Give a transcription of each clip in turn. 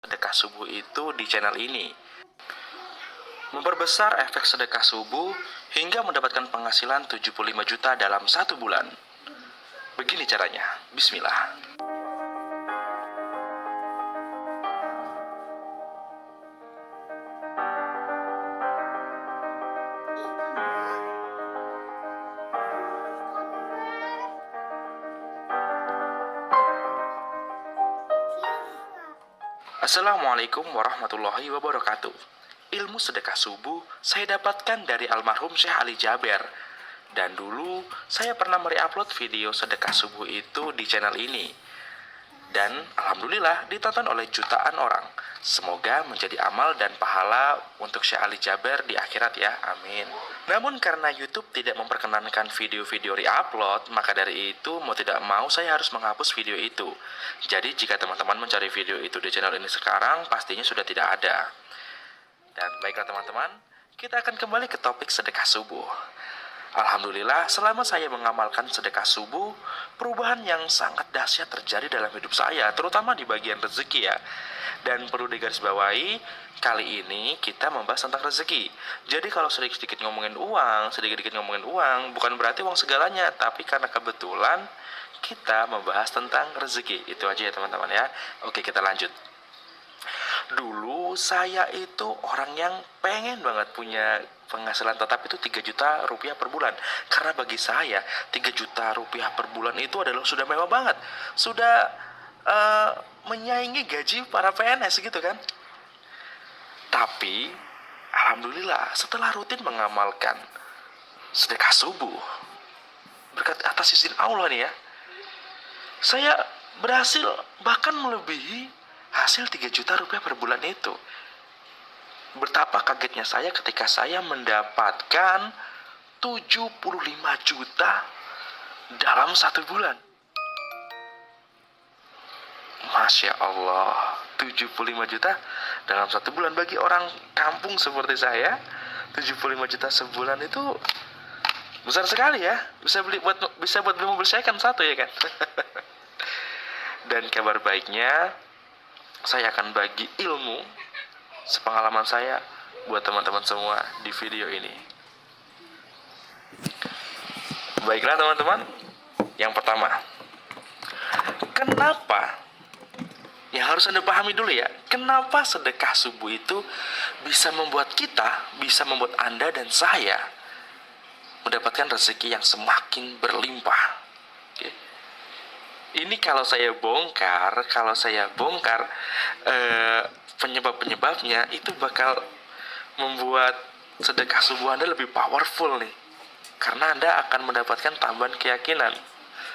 sedekah subuh itu di channel ini. Memperbesar efek sedekah subuh hingga mendapatkan penghasilan 75 juta dalam 1 bulan. Begini caranya, bismillah. Assalamualaikum warahmatullahi wabarakatuh. Ilmu sedekah subuh saya dapatkan dari almarhum Syekh Ali Jaber. Dan dulu saya pernah mereupload video sedekah subuh itu di channel ini. Dan alhamdulillah ditonton oleh jutaan orang. Semoga menjadi amal dan pahala untuk Syekh Ali Jaber di akhirat ya, amin. Namun karena YouTube tidak memperkenankan video-video reupload, maka dari itu mau tidak mau saya harus menghapus video itu. Jadi jika teman-teman mencari video itu di channel ini sekarang, pastinya sudah tidak ada. Dan baiklah teman-teman, kita akan kembali ke topik sedekah subuh. Alhamdulillah, selama saya mengamalkan sedekah subuh, perubahan yang sangat dahsyat terjadi dalam hidup saya, terutama di bagian rezeki ya. Dan perlu digarisbawahi, kali ini kita membahas tentang rezeki. Jadi kalau sedikit-sedikit ngomongin uang, bukan berarti uang segalanya, tapi karena kebetulan kita membahas tentang rezeki. Itu aja ya teman-teman ya. Oke, kita lanjut. Dulu saya itu orang yang pengen banget punya penghasilan tetap itu 3 juta rupiah per bulan. Karena bagi saya 3 juta rupiah per bulan itu adalah sudah mewah banget. Sudah menyaingi gaji para PNS gitu kan. Tapi alhamdulillah setelah rutin mengamalkan sedekah subuh, berkat atas izin Allah nih ya, saya berhasil bahkan melebihi hasil 3 juta rupiah per bulan itu. Betapa kagetnya saya ketika saya mendapatkan 75 juta dalam 1 bulan. Masya Allah, 75 juta dalam 1 bulan. Bagi orang kampung seperti saya, 75 juta sebulan itu besar sekali ya. Bisa buat beli mobil second satu ya kan. Dan kabar baiknya, saya akan bagi ilmu sepengalaman saya buat teman-teman semua di video ini. Baiklah teman-teman, yang pertama, kenapa? Yang harus Anda pahami dulu ya, kenapa sedekah subuh itu bisa membuat Anda dan saya mendapatkan rezeki yang semakin berlimpah. Oke. Ini kalau saya bongkar penyebab-penyebabnya, itu bakal membuat sedekah subuh Anda lebih powerful nih. Karena Anda akan mendapatkan tambahan keyakinan.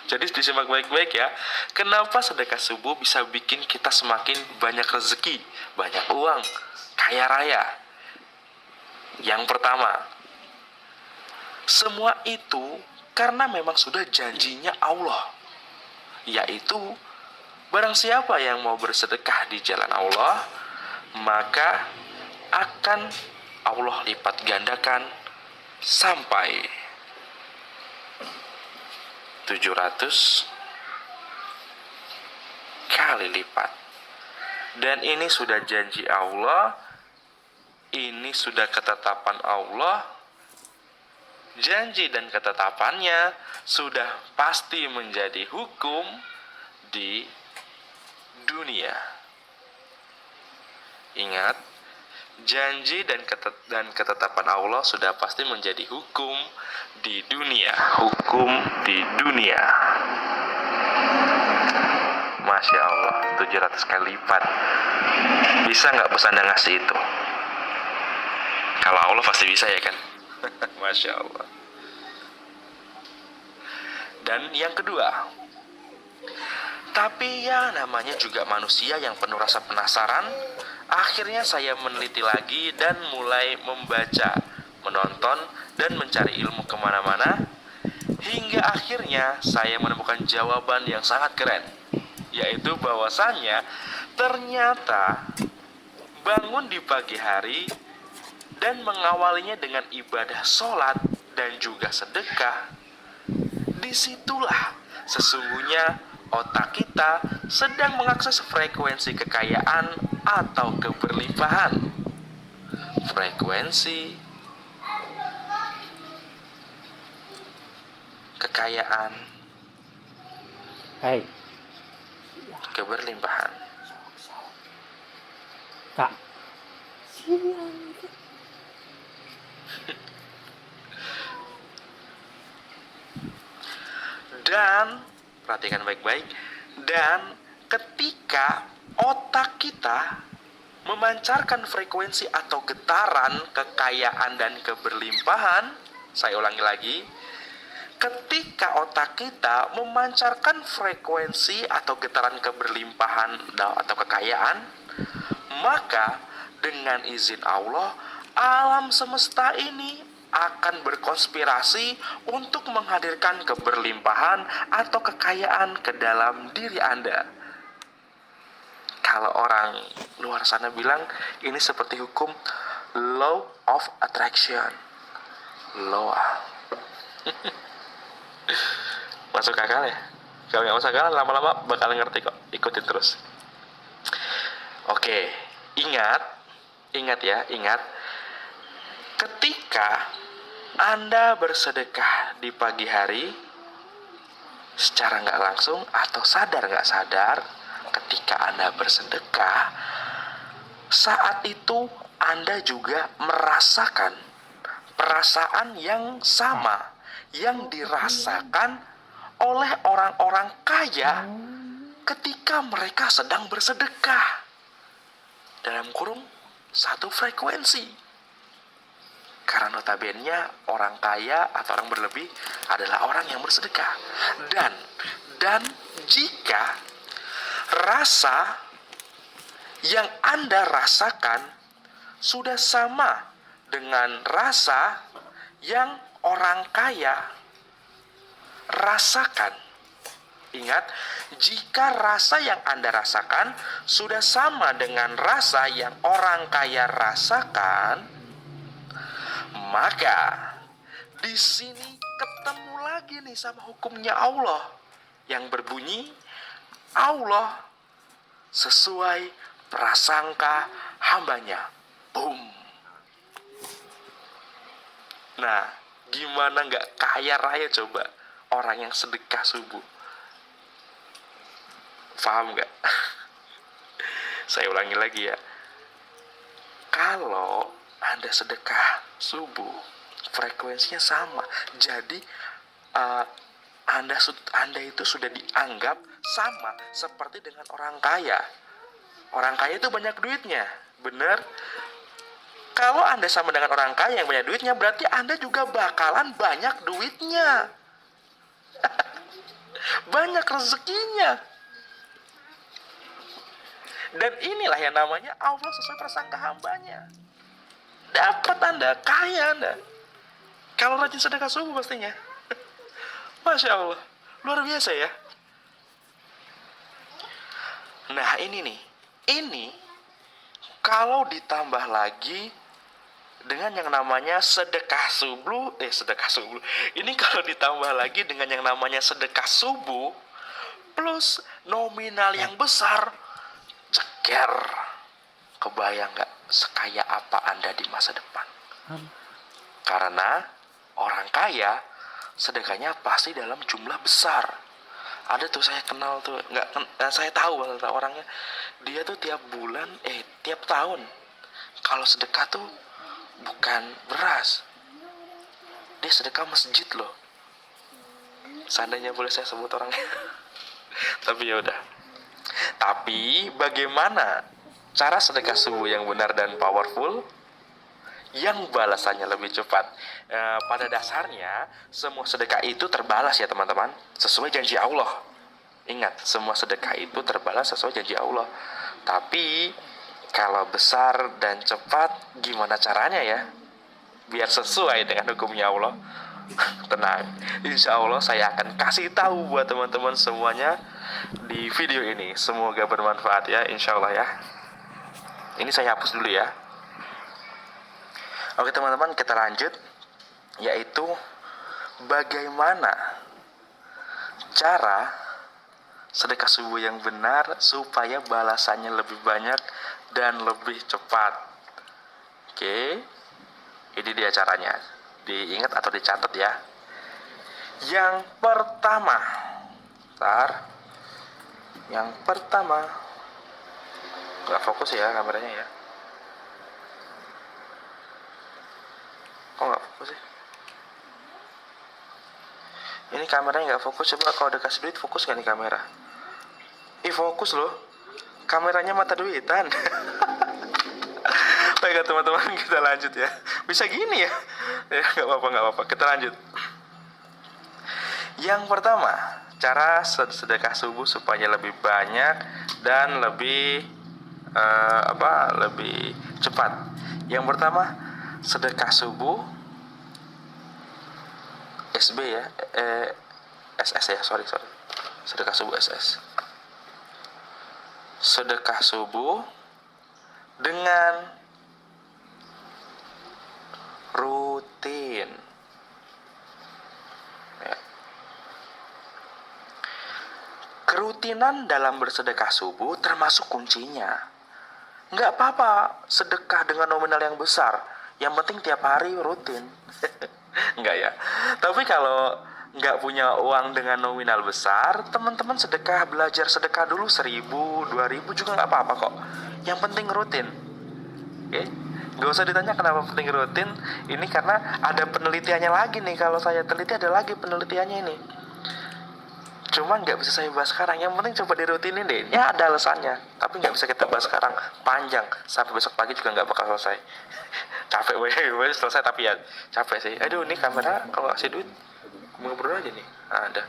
Jadi disimak baik-baik ya. Kenapa sedekah subuh bisa bikin kita semakin banyak rezeki, banyak uang, kaya raya? Yang pertama, semua itu karena memang sudah janjinya Allah, yaitu barang siapa yang mau bersedekah di jalan Allah, maka akan Allah lipat gandakan sampai 700 kali lipat. Dan ini sudah janji Allah, ini sudah ketetapan Allah. Janji dan ketetapannya sudah pasti menjadi hukum di dunia. Ingat, janji dan ketetapan Allah sudah pasti menjadi hukum di dunia. Hukum di dunia. Masya Allah, 700 kali lipat. Bisa nggak bos Anda ngasih itu? Kalau Allah pasti bisa ya kan? Masya Allah. Dan yang kedua, tapi ya namanya juga manusia yang penuh rasa penasaran. Akhirnya saya meneliti lagi dan mulai membaca, menonton, dan mencari ilmu kemana-mana. Hingga akhirnya saya menemukan jawaban yang sangat keren, yaitu bahwasannya ternyata bangun di pagi hari dan mengawalinya dengan ibadah sholat dan juga sedekah, disitulah sesungguhnya otak kita sedang mengakses frekuensi kekayaan atau keberlimpahan, frekuensi, kekayaan, Hei, keberlimpahan. Kak. Dan perhatikan baik-baik. Dan ketika otak kita memancarkan frekuensi atau getaran kekayaan dan keberlimpahan, saya ulangi lagi, ketika otak kita memancarkan frekuensi atau getaran keberlimpahan atau kekayaan, maka dengan izin Allah, alam semesta ini akan berkonspirasi untuk menghadirkan keberlimpahan atau kekayaan ke dalam diri Anda. Kalau orang luar sana bilang ini seperti hukum law of attraction. Law. Masuk akal ya? Kalau nggak masuk akal, lama-lama bakal ngerti kok. Ikutin terus. Oke, ingat ya. Ketika Anda bersedekah di pagi hari, secara nggak langsung atau sadar nggak sadar, ketika Anda bersedekah, saat itu Anda juga merasakan perasaan yang sama yang dirasakan oleh orang-orang kaya ketika mereka sedang bersedekah. Dalam kurung, satu frekuensi. Karena notabene orang kaya atau orang berlebih adalah orang yang bersedekah. Dan jika rasa yang Anda rasakan sudah sama dengan rasa yang orang kaya rasakan. Ingat, jika rasa yang Anda rasakan sudah sama dengan rasa yang orang kaya rasakan, maka di sini ketemu lagi nih sama hukumnya Allah yang berbunyi, Allah sesuai prasangka hambanya. Boom. Nah, gimana nggak kaya raya coba orang yang sedekah subuh? Paham nggak? Saya ulangi lagi ya. Kalau Anda sedekah subuh, frekuensinya sama. Jadi Anda itu sudah dianggap sama seperti dengan orang kaya. Orang kaya itu banyak duitnya, bener? Kalau Anda sama dengan orang kaya yang banyak duitnya, berarti Anda juga bakalan banyak duitnya. Banyak rezekinya. Dan inilah yang namanya Allah sesuai prasangka hambanya. Dapat Anda, kaya Anda. Kalau rajin sedekah subuh pastinya. Masya Allah, luar biasa ya. Nah ini kalau ditambah lagi dengan yang namanya sedekah subuh. Ini kalau ditambah lagi dengan yang namanya sedekah subuh plus nominal yang besar, ceker. Kebayang gak sekaya apa Anda di masa depan? Karena orang kaya sedekahnya pasti dalam jumlah besar. Ada tuh saya kenal tuh, saya tahu orangnya. Dia tuh tiap tahun kalau sedekah tuh bukan beras, dia sedekah masjid loh. Seandainya boleh saya sebut orangnya. Tapi ya udah. Tapi bagaimana cara sedekah subuh yang benar dan powerful, yang balasannya lebih cepat? Pada dasarnya semua sedekah itu terbalas ya teman-teman, sesuai janji Allah. Ingat, semua sedekah itu terbalas sesuai janji Allah. Tapi kalau besar dan cepat, gimana caranya ya biar sesuai dengan hukumnya Allah? Tenang, insya Allah saya akan kasih tahu buat teman-teman semuanya di video ini. Semoga bermanfaat ya, insya Allah ya. Ini saya hapus dulu ya. Oke teman-teman, kita lanjut, yaitu bagaimana cara sedekah subuh yang benar supaya balasannya lebih banyak dan lebih cepat. Oke, ini dia caranya. Diingat atau dicatat ya. Yang pertama, nggak fokus ya kameranya ya. Kok nggak fokus sih? Ini kameranya nggak fokus. Coba kalau udah kasih duit fokus nggak nih kamera? Fokus loh. Kameranya mata duitan. Baiklah teman-teman, kita lanjut ya. Bisa gini ya? Ya nggak apa-apa. Kita lanjut. Yang pertama, cara sedekah subuh supaya lebih banyak dan lebih lebih cepat. Yang pertama, sedekah subuh SB ya, SS ya, sorry. Sedekah subuh SS. Sedekah subuh dengan rutin. Ya. Kerutinan dalam bersedekah subuh termasuk kuncinya. Nggak apa-apa sedekah dengan nominal yang besar, yang penting tiap hari rutin. Enggak ya. Tapi kalau nggak punya uang dengan nominal besar, teman-teman belajar sedekah dulu 1.000, 2.000 juga nggak apa-apa kok. Yang penting rutin. Oke? Nggak usah ditanya kenapa penting rutin. Ini karena ada penelitiannya lagi nih. Kalau saya teliti ada lagi penelitiannya ini. Cuma nggak bisa saya bahas sekarang. Yang penting coba dirutinin deh. Ya ada alasannya. Tapi nggak bisa kita bahas sekarang. Panjang. Sampai besok pagi juga nggak bakal selesai. Capek gue selesai tapi ya capek sih. Aduh ini kamera kalau kasih duit ngobrol aja nih. Ada.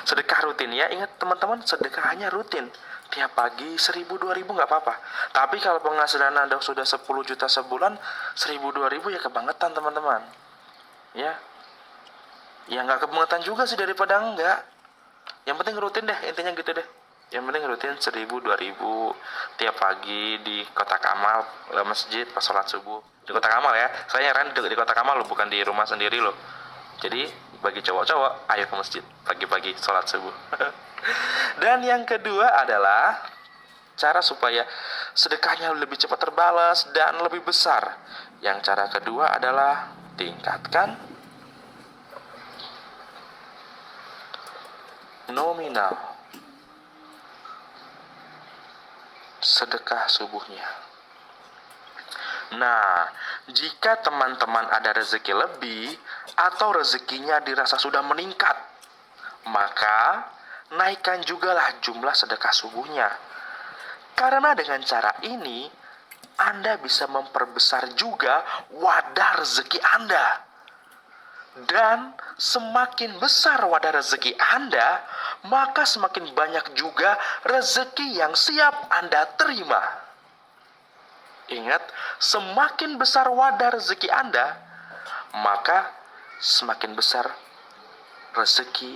Sedekah rutin ya. Ingat teman-teman, sedekahnya rutin. Tiap pagi 1.000, 2.000 nggak apa-apa. Tapi kalau penghasilan Anda sudah 10 juta sebulan, 1.000, 2.000 ya kebangetan teman-teman. Ya. Ya nggak kebangetan juga sih daripada enggak. Yang penting rutin deh, intinya gitu deh. Yang penting rutin 1.000, 2.000 tiap pagi di Kotak Amal, masjid pas sholat subuh. Di Kotak Amal ya, saya heran di Kotak Amal loh, bukan di rumah sendiri loh. Jadi bagi cowok-cowok, ayo ke masjid pagi-pagi sholat subuh. Dan yang kedua adalah cara supaya sedekahnya lebih cepat terbalas dan lebih besar. Yang cara kedua adalah tingkatkan nominal sedekah subuhnya. Nah, jika teman-teman ada rezeki lebih atau rezekinya dirasa sudah meningkat, maka naikkan jugalah jumlah sedekah subuhnya. Karena dengan cara ini, Anda bisa memperbesar juga wadah rezeki Anda. Dan semakin besar wadah rezeki Anda, maka semakin banyak juga rezeki yang siap Anda terima. Ingat, semakin besar wadah rezeki Anda, maka semakin besar rezeki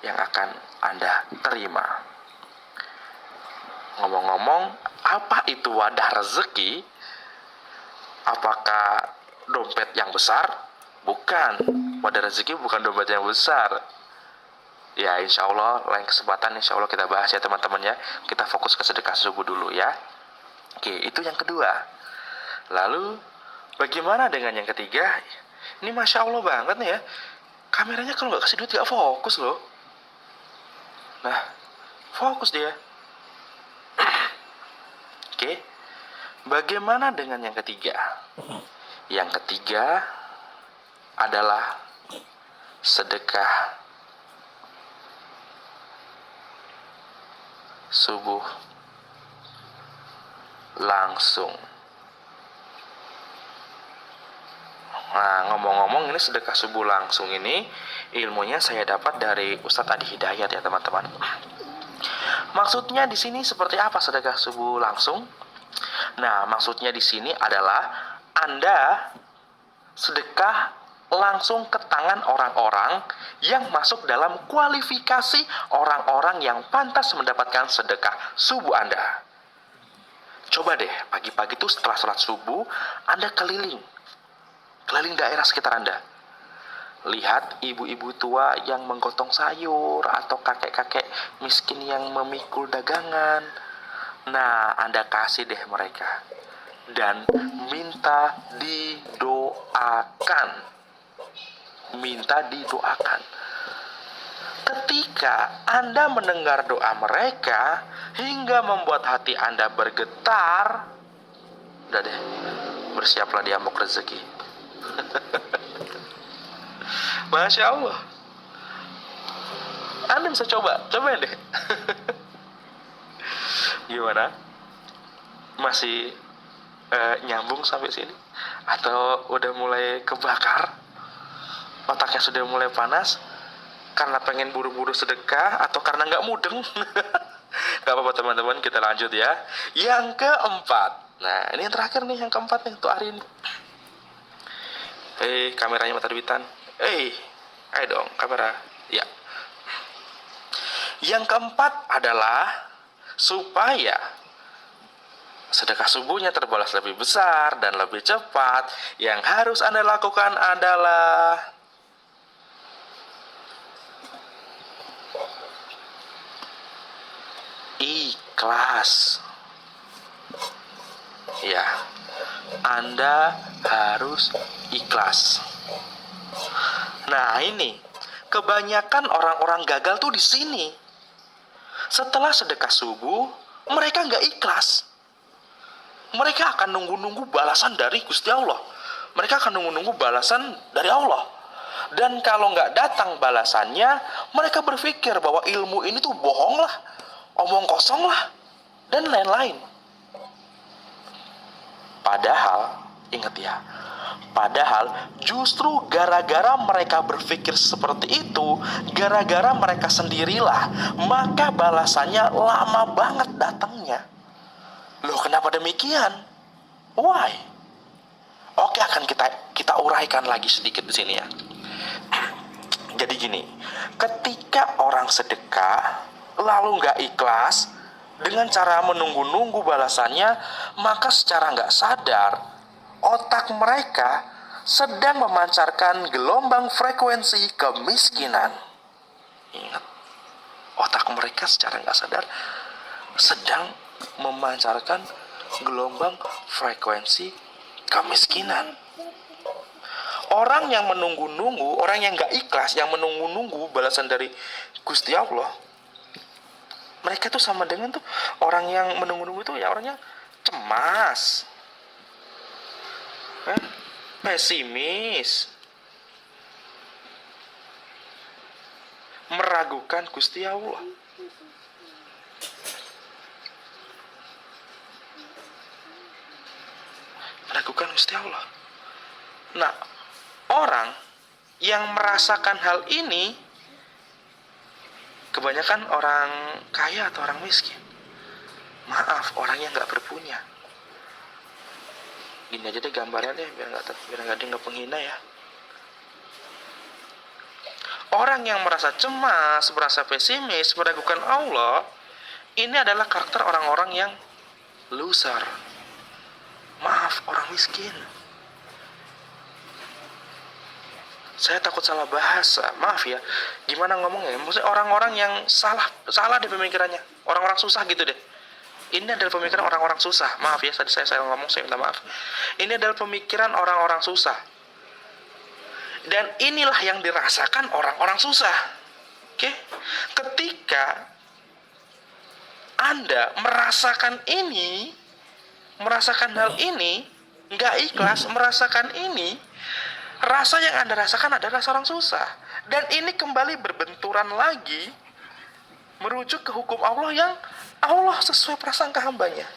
yang akan Anda terima. Ngomong-ngomong, apa itu wadah rezeki? Apakah dompet yang besar? Bukan, wadah rezeki bukan dompet yang besar. Ya insya Allah, lain kesempatan insya Allah kita bahas ya teman-teman ya. Kita fokus ke sedekah subuh dulu ya. Oke, itu yang kedua. Lalu, bagaimana dengan yang ketiga? Ini Masya Allah banget nih ya. Kameranya kalau nggak kasih duit nggak fokus loh. Nah, fokus dia. Oke, bagaimana dengan yang ketiga? Yang ketiga adalah sedekah subuh langsung. Nah, ngomong-ngomong ini sedekah subuh langsung ini ilmunya saya dapat dari Ustadz Adi Hidayat ya teman-teman. Maksudnya di sini seperti apa sedekah subuh langsung? Nah, maksudnya di sini adalah Anda sedekah langsung ke tangan orang-orang yang masuk dalam kualifikasi orang-orang yang pantas mendapatkan sedekah subuh Anda. Coba deh, pagi-pagi tuh setelah sholat subuh, Anda keliling daerah sekitar Anda. Lihat ibu-ibu tua yang menggotong sayur atau kakek-kakek miskin yang memikul dagangan. Nah, Anda kasih deh mereka. Dan minta didoakan. Minta didoakan. Ketika Anda mendengar doa mereka hingga membuat hati Anda bergetar, udah deh, bersiaplah di amuk rezeki. Masya Allah. Anda bisa cobain deh. Gimana? Masih nyambung sampai sini? Atau udah mulai kebakar? Otaknya sudah mulai panas? Karena pengen buru-buru sedekah atau karena nggak mudeng? Gak apa-apa teman-teman, kita lanjut ya. Yang keempat. Nah, ini yang terakhir nih, yang keempat nih untuk hari ini. Kameranya Mata Duitan. Ayo dong, kamera. Ya. Yang keempat adalah supaya sedekah subuhnya terbalas lebih besar dan lebih cepat, yang harus Anda lakukan adalah ikhlas. Ya, Anda harus ikhlas. Nah, ini kebanyakan orang-orang gagal tuh di sini. Setelah sedekah subuh, mereka nggak ikhlas. Mereka akan nunggu-nunggu balasan dari Gusti Allah. Mereka akan nunggu-nunggu balasan dari Allah. Dan kalau nggak datang balasannya, mereka berpikir bahwa ilmu ini tuh bohong lah, omong kosong lah, dan lain-lain. Padahal, ingat ya, padahal justru gara-gara mereka berpikir seperti itu, gara-gara mereka sendirilah, maka balasannya lama banget datangnya. Loh, kenapa demikian? Why? Oke, akan kita uraikan lagi sedikit di sini ya. Jadi gini, ketika orang sedekah lalu nggak ikhlas dengan cara menunggu-nunggu balasannya, maka secara nggak sadar otak mereka sedang memancarkan gelombang frekuensi kemiskinan. Ingat, otak mereka secara nggak sadar sedang memancarkan gelombang frekuensi kemiskinan. Orang yang menunggu-nunggu, orang yang gak ikhlas, yang menunggu-nunggu balasan dari Gusti Allah, mereka tuh sama dengan tuh orang yang menunggu-nunggu tuh ya orangnya cemas, pesimis, meragukan Gusti Allah. Meragukan Gusti Allah. Nah, orang yang merasakan hal ini kebanyakan orang kaya atau orang miskin. Maaf, orang yang nggak berpunya. Gini aja deh gambarnya deh, biar nggak ada nggak penghina ya. Orang yang merasa cemas, merasa pesimis, meragukan Allah, ini adalah karakter orang-orang yang loser. Maaf, orang miskin. Saya takut salah bahasa, maaf ya. Gimana ngomongnya? Maksudnya orang-orang yang salah deh pemikirannya. Orang-orang susah gitu deh. Ini adalah pemikiran orang-orang susah. Maaf ya, tadi saya ngomong, saya minta maaf. Ini adalah pemikiran orang-orang susah. Dan inilah yang dirasakan orang-orang susah. Oke? Ketika Anda merasakan hal ini, nggak ikhlas merasakan ini, rasa yang Anda rasakan adalah rasa orang susah. Dan ini kembali berbenturan lagi, merujuk ke hukum Allah yang Allah sesuai prasangka hambanya.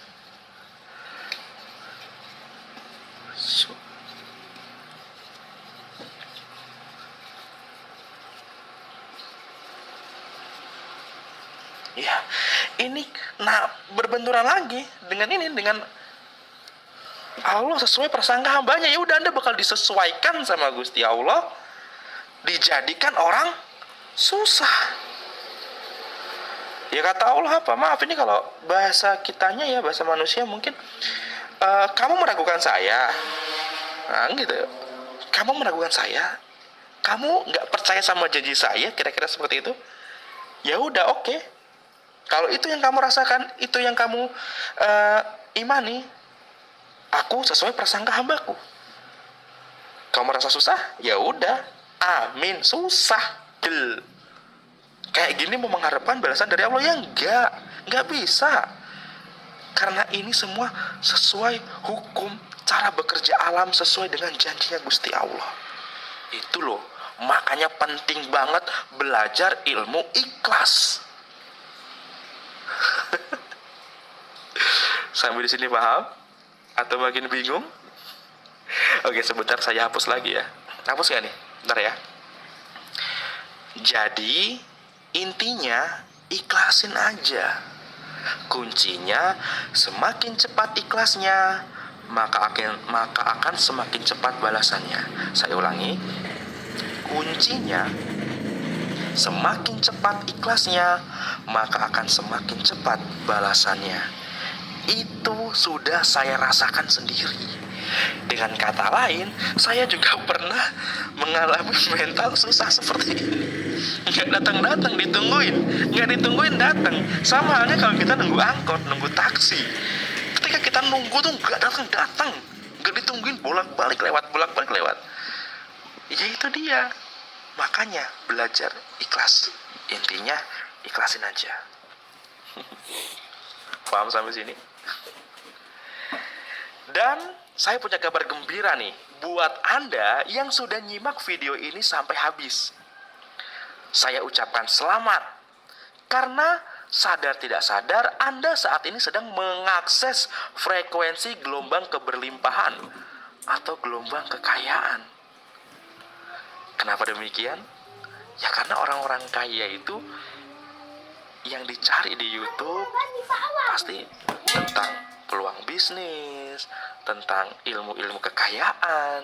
Ya, ini berbenturan lagi dengan Allah sesuai prasangka hambanya. Ya udah, Anda bakal disesuaikan sama Gusti Allah, dijadikan orang susah. Ya kata Allah apa? Maaf, ini kalau bahasa kitanya ya, bahasa manusia mungkin, kamu meragukan saya, nah gitu. Kamu meragukan saya, kamu nggak percaya sama janji saya, kira-kira seperti itu. Ya udah, oke. Kalau itu yang kamu rasakan, itu yang kamu imani, aku sesuai prasangka hambaku. Kamu merasa susah? Ya udah, amin, susah. Kayak gini mau mengharapkan balasan dari Allah? Ya enggak bisa. Karena ini semua sesuai hukum cara bekerja alam, sesuai dengan janjinya Gusti Allah. Itu loh, makanya penting banget belajar ilmu ikhlas. Sampai di sini paham? Atau makin bingung? Oke, sebentar saya hapus lagi ya. Hapus gak nih? Bentar ya. Jadi, intinya ikhlasin aja. Kuncinya semakin cepat ikhlasnya, maka akan semakin cepat balasannya. Saya ulangi. Kuncinya semakin cepat ikhlasnya, maka akan semakin cepat balasannya. Itu sudah saya rasakan sendiri. Dengan kata lain, saya juga pernah mengalami mental susah seperti ini. Nggak datang-datang ditungguin datang. Sama halnya kalau kita nunggu angkot, nunggu taksi. Ketika kita nunggu tuh nggak datang-datang, nggak ditungguin, bolak-balik lewat. Ya itu dia. Makanya belajar ikhlas. Intinya ikhlasin aja. Paham sampai sini? Dan saya punya kabar gembira nih buat Anda yang sudah nyimak video ini sampai habis. Saya ucapkan selamat karena sadar tidak sadar Anda saat ini sedang mengakses frekuensi gelombang keberlimpahan atau gelombang kekayaan. Kenapa demikian? Ya karena orang-orang kaya itu yang dicari di YouTube pasti tentang peluang bisnis, tentang ilmu-ilmu kekayaan.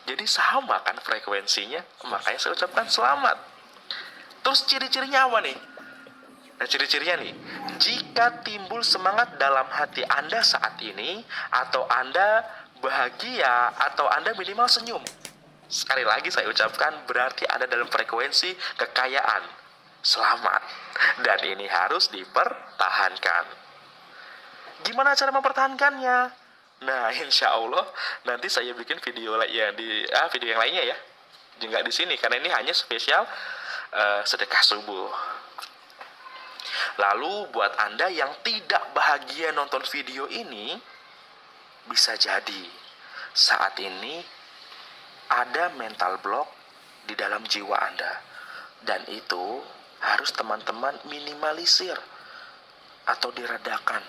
Jadi sama kan frekuensinya, makanya saya ucapkan selamat. Terus ciri-cirinya apa nih? Nah, ciri-cirinya nih, jika timbul semangat dalam hati Anda saat ini, atau Anda bahagia, atau Anda minimal senyum. Sekali lagi saya ucapkan, berarti Anda dalam frekuensi kekayaan. Selamat. Dan ini harus dipertahankan. Gimana cara mempertahankannya? Nah, insya Allah nanti saya bikin video video yang lainnya ya. Nggak di sini karena ini hanya spesial sedekah subuh. Lalu buat Anda yang tidak bahagia nonton video ini, bisa jadi saat ini ada mental block di dalam jiwa Anda. Dan itu harus teman-teman minimalisir atau diredakan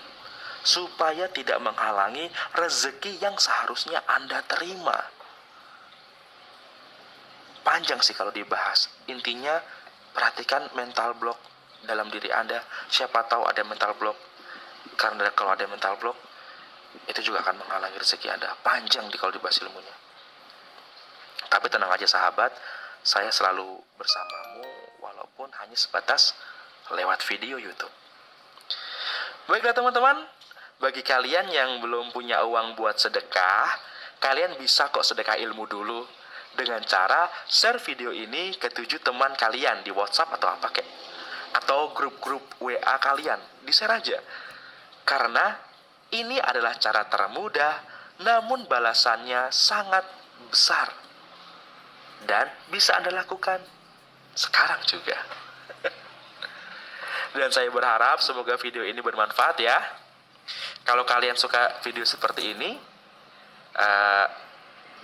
supaya tidak menghalangi rezeki yang seharusnya Anda terima. Panjang sih kalau dibahas. Intinya perhatikan mental block dalam diri Anda. Siapa tahu ada mental block. Karena kalau ada mental block, itu juga akan menghalangi rezeki Anda. Panjang kalau dibahas ilmunya. Tapi tenang aja sahabat, saya selalu bersamamu walaupun hanya sebatas lewat video YouTube. Baiklah teman-teman, bagi kalian yang belum punya uang buat sedekah, kalian bisa kok sedekah ilmu dulu dengan cara share video ini ke 7 teman kalian di WhatsApp atau apa kek, atau grup-grup WA kalian, di-share aja. Karena ini adalah cara termudah, namun balasannya sangat besar. Dan bisa Anda lakukan sekarang juga. Dan saya berharap semoga video ini bermanfaat ya. Kalau kalian suka video seperti ini,